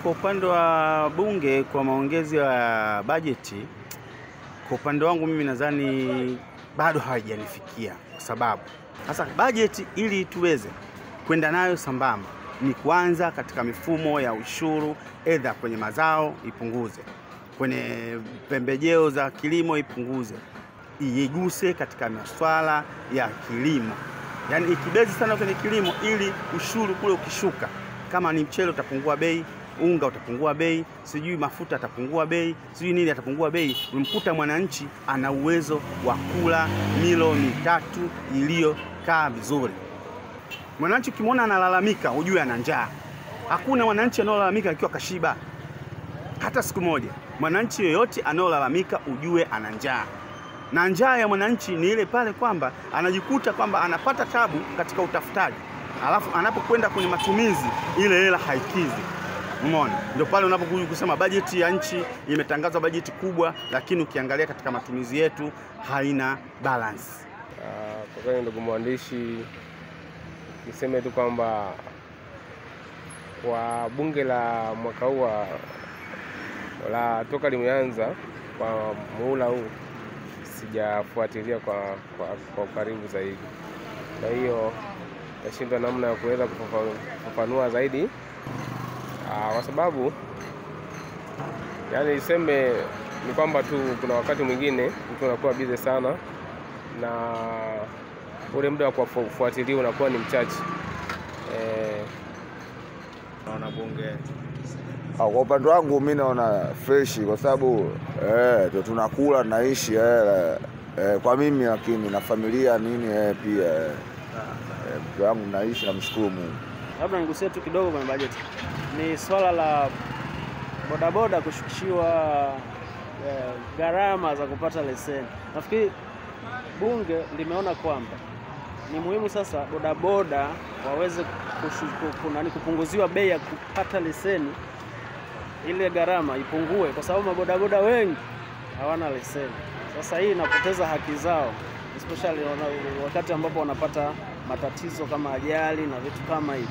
Kwa upande wa bunge kwa maongezi ya bajeti, kwa upande wangu mimi nadhani bado hawajanifikia, kwa sababu sasa bajeti ili tuweze kwenda nayo sambamba ni kwanza katika mifumo ya ushuru, edha kwenye mazao ipunguze, kwenye pembejeo za kilimo ipunguze, iiguse katika masuala ya kilimo. Yaani ikibezi sana kwenye kilimo ili ushuru kule ukishuka, kama ni mchele utapungua bei, unga utapungua bei, sijui mafuta atapungua bei, sijui nini atapungua bei, umkuta mwananchi ana uwezo wa kula milo mitatu iliyokaa vizuri. Mwananchi ukimwona analalamika ujue ana njaa. Hakuna mwananchi anayelalamika akiwa kashiba hata siku moja. Mwananchi yoyote anayelalamika ujue ana njaa. Na njaa ya mwananchi ni ile pale kwamba anajikuta kwamba anapata tabu katika utafutaji, alafu anapokwenda kwenye matumizi ile hela haikizi. Umeona? Ndio pale unapokuja kusema bajeti ya nchi imetangazwa bajeti kubwa, lakini ukiangalia katika matumizi yetu haina balance. Kwa kweli ndugu mwandishi, niseme tu kwamba kwa bunge la mwaka huu la toka limeanza kwa muhula huu sijafuatilia kwa karibu zaidi. Kwa hiyo nashindwa namna ya kuweza kufafanua zaidi. Kwa sababu yani niseme ni kwamba tu kuna wakati mwingine mtu anakuwa busy sana na ule muda wa kufuatilia unakuwa ni mchache. Naona bunge kwa upande wangu mimi naona fresh, kwa sababu tunakula naishi kwa mimi, lakini na familia nini pia mtu wangu naishi, namshukuru Mungu. Labda nigusie tu kidogo kwenye bajeti. Ni swala la bodaboda kushukishiwa gharama za kupata leseni. Nafikiri bunge limeona kwamba ni muhimu sasa bodaboda waweze kupunguziwa bei ya kupata leseni, ile gharama ipungue, kwa sababu mabodaboda wengi hawana leseni. Sasa hii inapoteza haki zao, especially wakati ambapo wanapata matatizo kama ajali na vitu kama hivi.